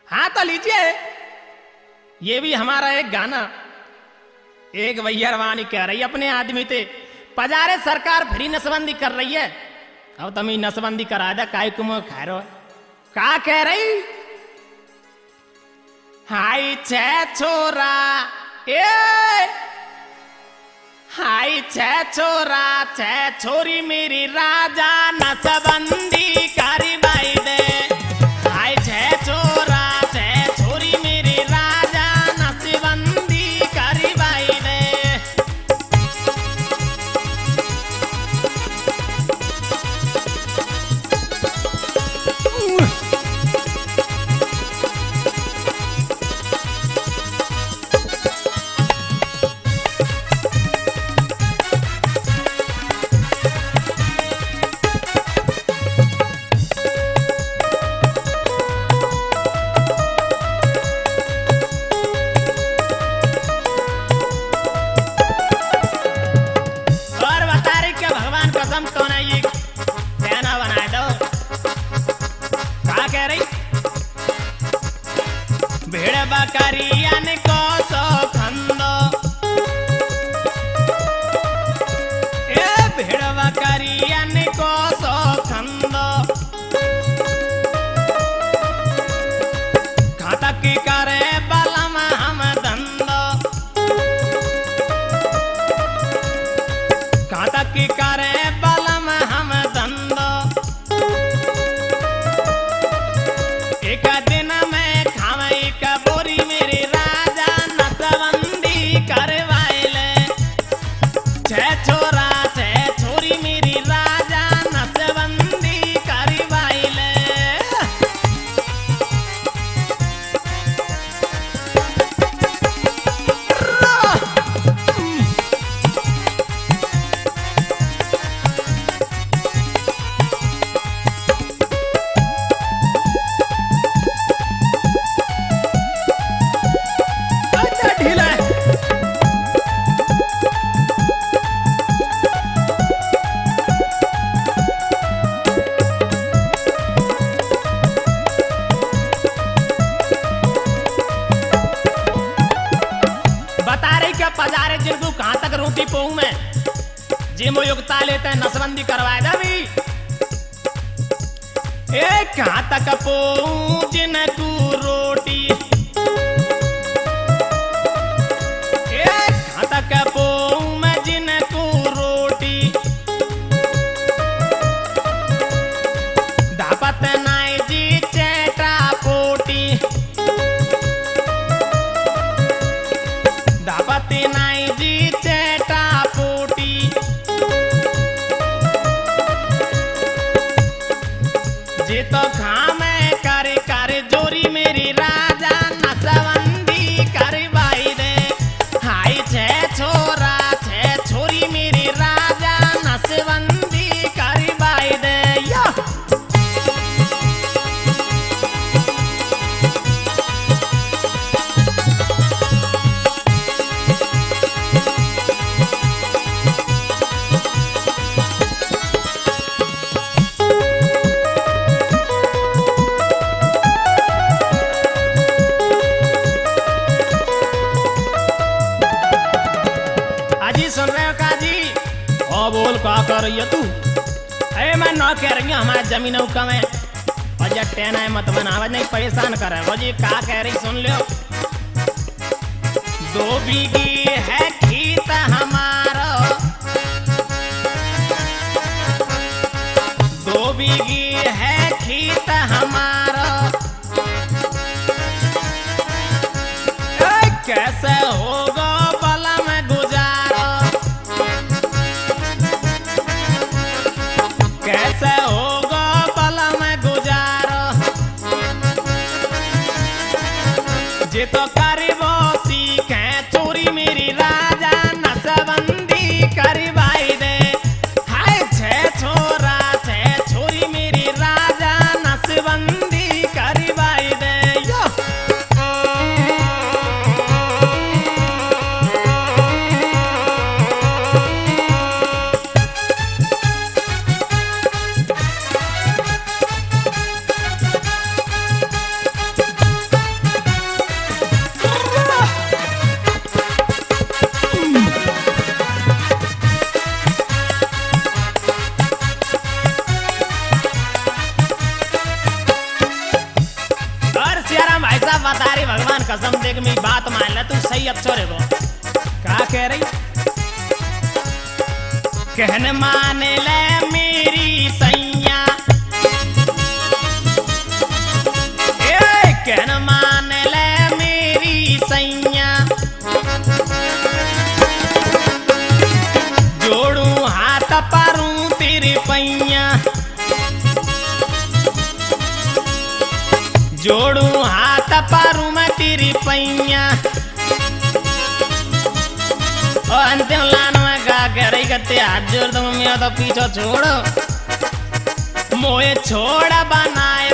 हाँ तो लीजिए, ये भी हमारा एक गाना। एक भैया रवानी कह रही अपने आदमी थे, पजारे सरकार फ्री नसबंदी कर रही है, अब तुम ही नसबंदी करा दे, काय कुम खा रहे हो। का कह रही? हाय छे छोरा, ए हाय छे छोरा छे छोरी मेरी राजा नसबंदी करी बाई दे। हाय छे छोरा छे छोरी मेरी राजा नसबंदी करी बाई दे। बकरियन को सो खंदो, ए भेड़ बकरियन को सो खंदो, घातक करे बलम हम धंधो, घातक करे बलम हम धंधो। एक दिन में खावे बोरी मेरे राजा नसबंदी करवाइले। छे छोरा छे छोरी मेरी राजा नसबंदी करवाइले। पजारे जिनको कहां तक रोटी पोऊ में जिम योग्यता लेते हैं नसबंदी करवाए दबी। एक कहां तक पोऊ जिनको रोटी, एक कहां तक पोऊ में जिनको रोटी। दापत नाई जी चेटा पोटी, दापति नाई जी चेटा पोटी। जी तो खामे कर कर जोरी मेरी राजा नसबंदी करवाई दे। हाय छे छोरा छे छोरी मेरी राजा नसबंदी करवाई दे। या सुन रहे हो काजी? ओ बोल का कर रही है तू? अरे मैं न कह रही हूँ हमारे जमीन कम है और जब टेन है मत बनावत नहीं परेशान करे। वो जी का कह रही सुन लो। 2 बीघी है खेत हमारा, 2 बीघी है खेत हमारा। कैसे होगा बला में गुजारा, कैसे होगा बला में गुजारा। जे तो करीबो सीखे चोरी मेरी राजा नसबंदी करवाई दे। हाय छे छोरा छे छोरी मेरी राजा नसबंदी करवाई दे। यो ऐसा बता रही भगवान कसम देख मेरी बात मान ले तू सही अच्छो रे वो क्या कह रही कहने माने ले मेरी सैया कहने माने ले मेरी सैया जोड़ू हाथ पारू तेरे पैया जोड़ू हाथ पारू मैं तेरी पैया और अंतिम लान में गा कह रही कते हाथ जोड़ दो मैं तो पीछे छोड़ो मोए छोड़ बनाए